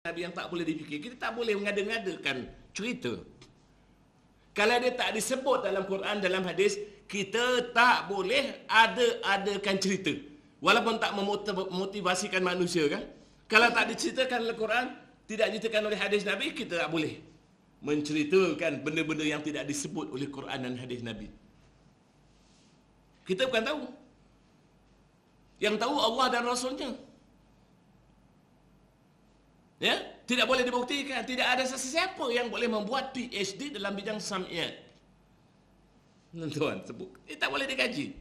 Nabi yang tak boleh difikir. Kita tak boleh mengada-ngadakan cerita. Kalau dia tak disebut dalam Quran, dalam hadis, kita tak boleh ada-adakan cerita. Walaupun tak memotivasikan manusia kan. Kalau tak diceritakan oleh Quran, tidak diceritakan oleh hadis Nabi, kita tak boleh menceritakan benda-benda yang tidak disebut oleh Quran dan hadis Nabi. Kita bukan tahu. Yang tahu Allah dan Rasulnya. Ya, tidak boleh dibuktikan. Tidak ada sesiapa yang boleh membuat PhD dalam bidang sam'iyat. Tuan sebut. Ini tak boleh dikaji.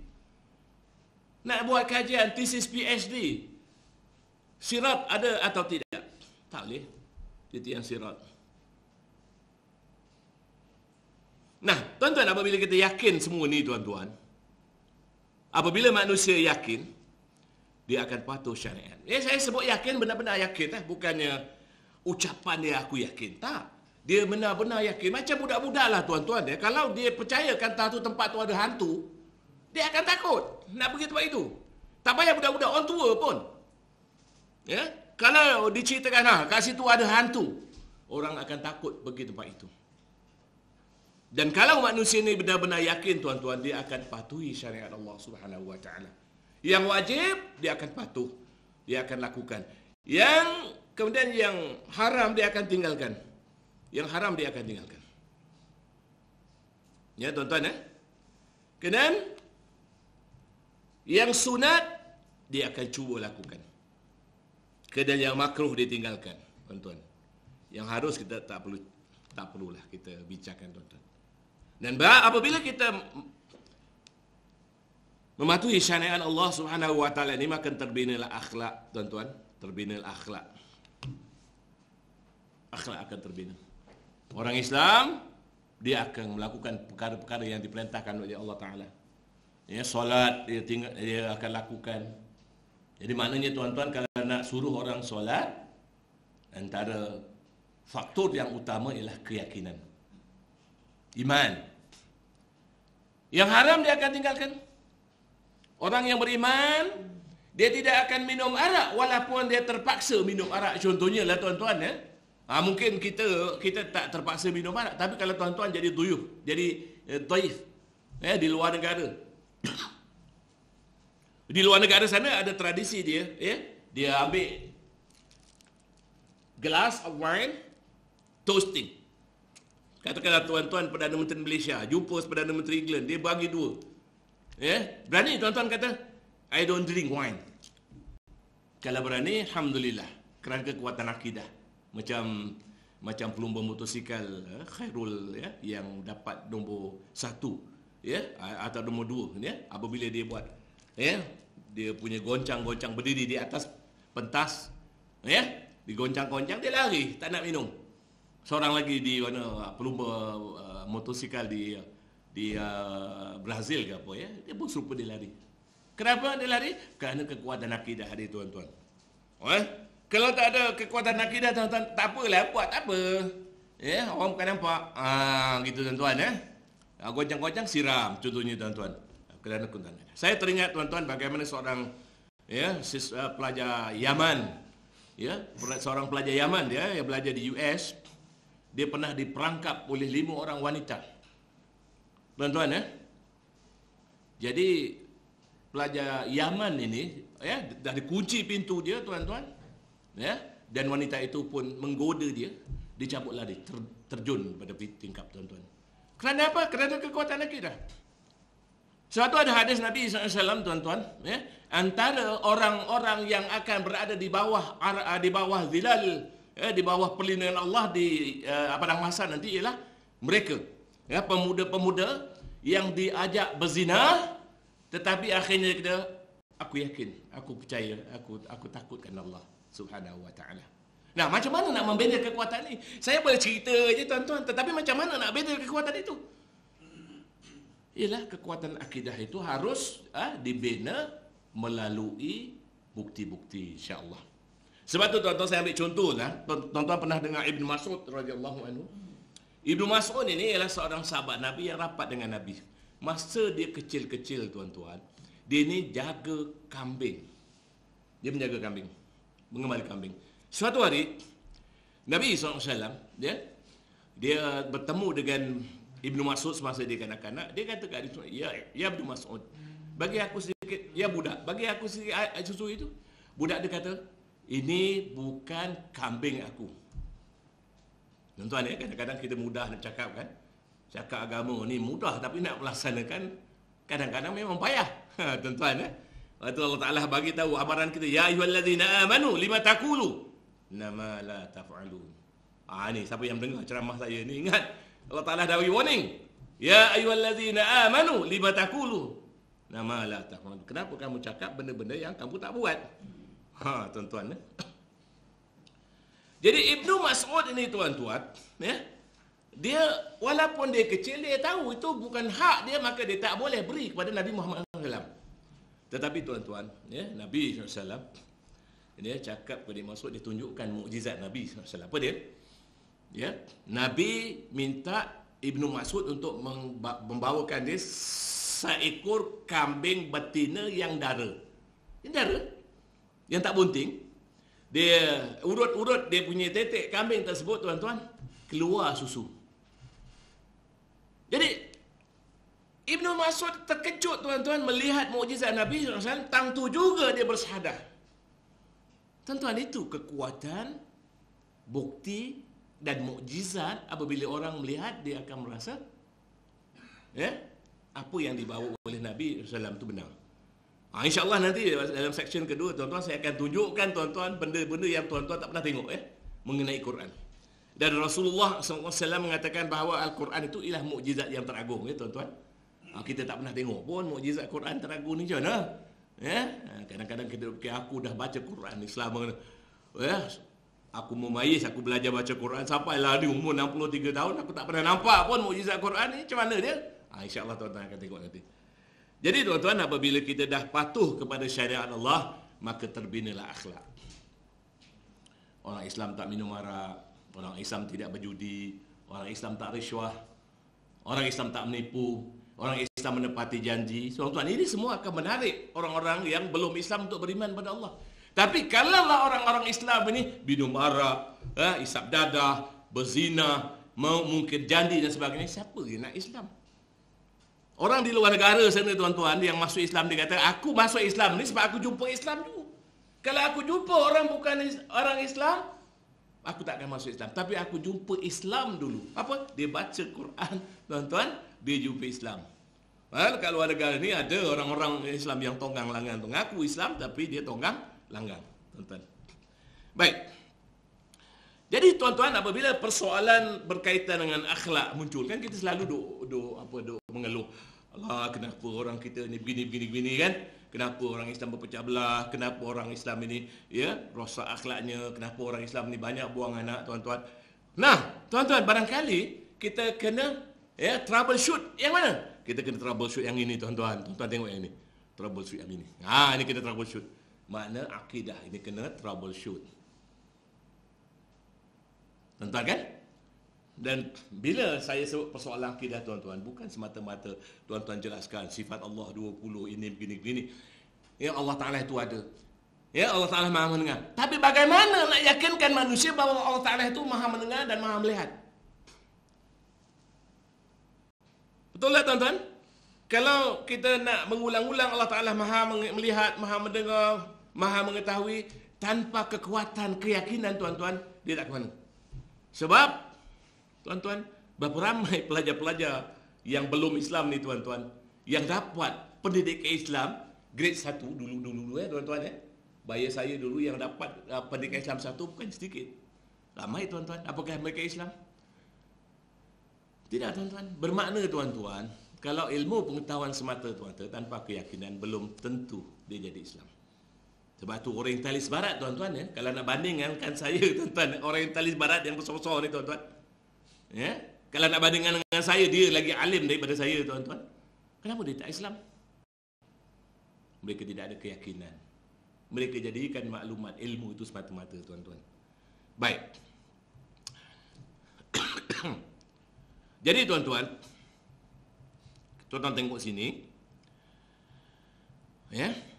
Nak buat kajian tesis PhD, sirat ada atau tidak? Tak boleh. Titian sirat. Nah, tuan-tuan, apabila kita yakin semua ni, tuan-tuan, apabila manusia yakin, dia akan patuh syariat. Saya sebut yakin, benar-benar yakin. Bukannya ucapan dia aku yakin. Tak. Dia benar-benar yakin. Macam budak-budak lah, tuan-tuan. Kalau dia percayakan tu tempat tu ada hantu, dia akan takut nak pergi tempat itu. Tak payah budak-budak, orang tua pun. Ya? Kalau diceritakan, kat situ ada hantu, orang akan takut pergi tempat itu. Dan kalau manusia ni benar-benar yakin, tuan-tuan, dia akan patuhi syariat Allah Subhanahu Wa Taala. Yang wajib, dia akan patuh. Dia akan lakukan. Kemudian yang haram, dia akan tinggalkan. Yang haram, dia akan tinggalkan. Ya, tuan-tuan, Kemudian, yang sunat, dia akan cuba lakukan. Kemudian yang makruh, dia tinggalkan, tuan-tuan. Yang harus, kita tak perlulah kita bincangkan, tuan-tuan. Dan apabila kita mematuhi syariat Allah Subhanahu Wa Taala ini, maka terbinalah akhlak, tuan-tuan. Terbinalah akhlak. Akhlak akan terbina. Orang Islam, dia akan melakukan perkara-perkara yang diperintahkan oleh Allah Taala. Ya, solat dia akan lakukan. Jadi maknanya, tuan-tuan, kalau nak suruh orang solat, antara faktor yang utama ialah keyakinan. Iman. Yang haram dia akan tinggalkan. Orang yang beriman, dia tidak akan minum arak walaupun dia terpaksa minum arak. Contohnya lah, tuan-tuan, mungkin kita tak terpaksa minum arak, tapi kalau tuan-tuan jadi duyuf, jadi dhaif, di luar negara. Di luar negara sana ada tradisi dia, dia ambil gelas of wine, toasting. Katakanlah tuan-tuan Perdana Menteri Malaysia jumpa Perdana Menteri England, dia bagi dua. Berani tuan-tuan kata, I don't drink wine. Kalau berani, alhamdulillah, kerana kekuatan akidah. Macam pelumba motosikal Khairul, yang dapat nombor 1, atau nombor 2, apabila dia buat, dia punya goncang-goncang, berdiri di atas pentas, digoncang-goncang, dia lari, tak nak minum. Seorang lagi di mana pelumba motosikal di Brazil ke apa, dia pun serupa, dia lari. Kenapa dia lari? Kerana kekuatan akidah dia, tuan-tuan. Kalau tak ada kekuatan akidah, tuan-tuan, tak apalah, buat tak apa. Orang bukan nampak. Gitu, tuan-tuan. Goncang-goncang, siram, contohnya, tuan-tuan. Kerana kekuatan. Saya teringat, tuan-tuan, bagaimana seorang pelajar Yaman, seorang pelajar Yaman, dia yang belajar di US, dia pernah diperangkap oleh 5 orang wanita. Tuan-tuan, jadi pelajar Yaman ini, dah dikunci pintu dia, tuan-tuan, dan wanita itu pun menggoda dia, dicabut lari, terjun pada tingkap, tuan-tuan. Kerana apa? Kerana kekuatan akidah. Sebab tu ada hadis Nabi SAW, tuan-tuan, antara orang-orang yang akan berada di bawah zilal, di bawah perlindungan Allah di padang mahsyar nanti ialah mereka, pemuda-pemuda yang diajak berzina, tetapi akhirnya kita, aku yakin, aku percaya, aku takutkan Allah Subhanahu Wa Taala. Nah, macam mana nak membina kekuatan ni? Saya boleh cerita je, tuan-tuan, tetapi macam mana nak bina kekuatan itu? Ialah kekuatan akidah itu harus dibina melalui bukti-bukti, insya-Allah. Sebab tu, tuan-tuan, saya ambil contoh lah. Tuan-tuan pernah dengar Ibn Mas'ud radhiyallahu anhu. Ibn Mas'ud ini ialah seorang sahabat Nabi yang rapat dengan Nabi. Masa dia kecil-kecil, tuan-tuan, dia ni jaga kambing. Dia menjaga kambing, mengembali kambing. Suatu hari, Nabi SAW, dia bertemu dengan Ibnu Mas'ud semasa dia kanak-kanak. Dia kata kat dia, ya Ibnu Mas'ud, bagi aku sedikit, ya budak, bagi aku sedikit susu itu. Budak dia kata, ini bukan kambing aku. Tuan-tuan, kadang-kadang kita mudah nak cakap kan. Cakap agama ni mudah, tapi nak melaksanakan kadang-kadang memang payah. Tuan-tuan, waktu Allah Ta'ala bagi tahu amaran kita, ya ayyuhallazina amanu lima taqulu nama la taf'alun. Ni siapa yang dengar ceramah saya ni ingat Allah Ta'ala dah bagi warning. Ya ayyuhallazina amanu lima taqulu nama la taf'alun. Kenapa kamu cakap benda-benda yang kamu tak buat? Tuan-tuan. Jadi Ibnu Mas'ud ini tuan-tuan, dia walaupun dia kecil, dia tahu itu bukan hak dia, maka dia tak boleh beri kepada Nabi Muhammad SAW. Tetapi tuan-tuan, Nabi SAW, dia cakap kepada Mas'ud, dia tunjukkan mukjizat Nabi SAW. Apa dia? Nabi minta Ibnu Mas'ud untuk membawakan dia seekor kambing betina yang dara. Yang dara? Yang tak bunting. Dia urut-urut dia punya tetek kambing tersebut, tuan-tuan, keluar susu. Jadi Ibnu Mas'ud terkejut, tuan-tuan, melihat mukjizat Nabi SAW. Tang tu juga dia bersahadah. Tuan-tuan, itu kekuatan, bukti dan mukjizat. Apabila orang melihat, dia akan merasa apa yang dibawa oleh Nabi SAW itu benar. InsyaAllah nanti dalam seksyen kedua, tuan-tuan, saya akan tunjukkan, tuan-tuan, benda-benda yang tuan-tuan tak pernah tengok mengenai Quran. Dan Rasulullah SAW mengatakan bahawa Al-Quran itu ialah mukjizat yang teragung, tuan-tuan. Kita tak pernah tengok pun mukjizat Quran teragung ni macam mana. Kadang-kadang kita fikir, aku dah baca Quran ni selama aku memayis, aku belajar baca Quran sampailah di umur 63 tahun, aku tak pernah nampak pun mukjizat Quran ni. Macam mana dia? InsyaAllah tuan-tuan akan tengok nanti. Jadi tuan-tuan, apabila kita dah patuh kepada syariat Allah, maka terbinalah akhlak. Orang Islam tak minum arak, orang Islam tidak berjudi, orang Islam tak risuah, orang Islam tak menipu, orang Islam menepati janji. Tuan-tuan, ini semua akan menarik orang-orang yang belum Islam untuk beriman pada Allah. Tapi kalaulah orang-orang Islam ini minum arak, isap dadah, berzina, mungkir janji dan sebagainya, siapa yang nak Islam? Orang di luar negara sana, tuan-tuan, yang masuk Islam, dia kata, aku masuk Islam ni sebab aku jumpa Islam dulu. Kalau aku jumpa orang bukan orang Islam, aku tak akan masuk Islam. Tapi aku jumpa Islam dulu. Apa? Dia baca Quran, tuan-tuan, dia jumpa Islam. Kat luar negara ni ada orang-orang Islam yang tonggang langgang tu. Ngaku Islam tapi dia tonggang langgang, tuan-tuan. Baik. Jadi tuan-tuan, apabila persoalan berkaitan dengan akhlak muncul, kan kita selalu duk mengeluh. Allah, kenapa orang kita ni begini kan? Kenapa orang Islam berpecah belah? Kenapa orang Islam ini rosak akhlaknya? Kenapa orang Islam ni banyak buang anak, tuan-tuan? Nah, tuan-tuan, barangkali kita kena troubleshoot yang mana? Kita kena troubleshoot yang ini, tuan-tuan. Tuan-tuan tengok yang ini. Troubleshoot yang ini. Ini kita troubleshoot. Makna akidah ini kena troubleshoot. Tuan-tuan kan? Dan bila saya sebut persoalan akidah, tuan-tuan, bukan semata-mata tuan-tuan jelaskan sifat Allah 20 ini begini-begini. Allah Ta'ala itu ada. Allah Ta'ala maha mendengar. Tapi bagaimana nak yakinkan manusia bahawa Allah Ta'ala itu maha mendengar dan maha melihat? Betul tak, tuan-tuan? Kalau kita nak mengulang-ulang Allah Ta'ala maha melihat, maha mendengar, maha mengetahui, tanpa kekuatan keyakinan, tuan-tuan, dia tak ke mana. Sebab, tuan-tuan, berapa ramai pelajar-pelajar yang belum Islam ni, tuan-tuan, yang dapat pendidikan Islam grade 1 dulu tuan-tuan. Bayar saya dulu yang dapat pendidikan Islam 1 bukan sedikit. Ramai, tuan-tuan. Apakah mereka Islam? Tidak, tuan-tuan. Bermakna, tuan-tuan, kalau ilmu pengetahuan semata, tuan-tuan, tanpa keyakinan, belum tentu dia jadi Islam. Sebab tu orientalis barat, tuan-tuan, kalau nak bandingkan saya, tuan-tuan, orientalis barat yang besar-besar ni, tuan-tuan, kalau nak bandingkan dengan saya, dia lagi alim daripada saya, tuan-tuan. Kenapa dia tak Islam? Mereka tidak ada keyakinan. Mereka jadikan maklumat ilmu itu semata-mata, tuan-tuan. Baik. Jadi, tuan-tuan, tuan-tuan tengok sini.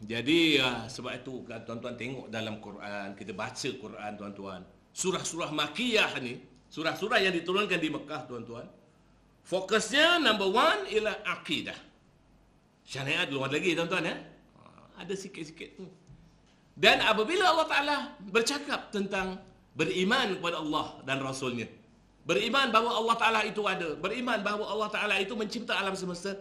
Jadi sebab itu tuan-tuan tengok dalam Quran, kita baca Quran, tuan-tuan. surah-surah Makkiyah ni, surah-surah yang diturunkan di Mekah, tuan-tuan, fokusnya number one ialah akidah. Syariat belum ada lagi, tuan-tuan, ya. Ada sikit-sikit tu. Dan apabila Allah Ta'ala bercakap tentang beriman kepada Allah dan Rasulnya, beriman bahawa Allah Ta'ala itu ada, beriman bahawa Allah Ta'ala itu mencipta alam semesta,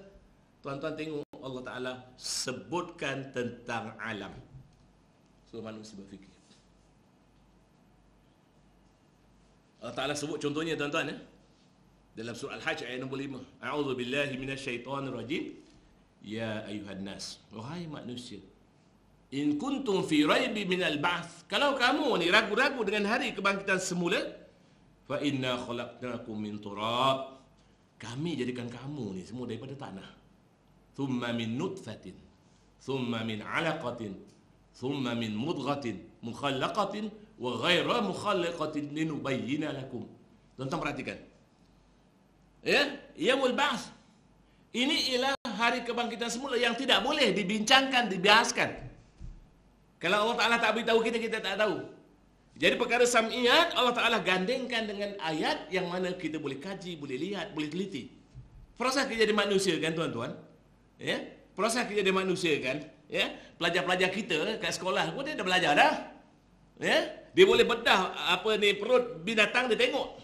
tuan-tuan tengok Allah Ta'ala sebutkan tentang alam. So manusia berfikir. Allah Ta'ala sebut contohnya, tuan-tuan, ya, dalam surah Al-Hajj ayat nombor 5. A'udzu billahi minasyaitonir rajim. Ya ayuhan nas, wahai manusia, in kuntum fi raibi minal ba'ts, kalau kamu ni ragu-ragu dengan hari kebangkitan semula, fa inna khalaqnakum min turab, kami jadikan kamu ni semua daripada tanah. Thumma min nutfatin, thumma min 'alaqatin, thumma min mudghatin mukhallaqatin wa ghaira mukhallaqatin linubayyana lakum. Tuan-tuan perhatikan. Ya, yaumul ba'ts. Ini ialah hari kebangkitan semula yang tidak boleh dibincangkan, dibahaskan. Kalau Allah Ta'ala tak beritahu kita, kita tak tahu. Jadi perkara sam'iyat Allah Ta'ala gandengkan dengan ayat yang mana kita boleh kaji, boleh lihat, boleh teliti. Proses kita jadi manusia kan, tuan-tuan? Ya, proses kita jadi manusia kan? Ya, pelajar-pelajar kita kat sekolah pun dia dah belajar dah. Ya, dia boleh bedah apa ni perut binatang, dia tengok.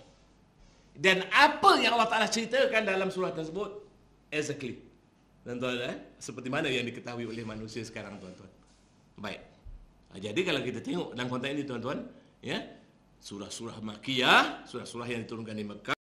Dan apa yang Allah Ta'ala ceritakan dalam surah tersebut, exactly, tuan-tuan, seperti mana yang diketahui oleh manusia sekarang, tuan-tuan. Baik. Jadi kalau kita tengok dalam konteks ini, tuan-tuan, ya, surah-surah Makkiyah, surah-surah yang diturunkan di Mekah,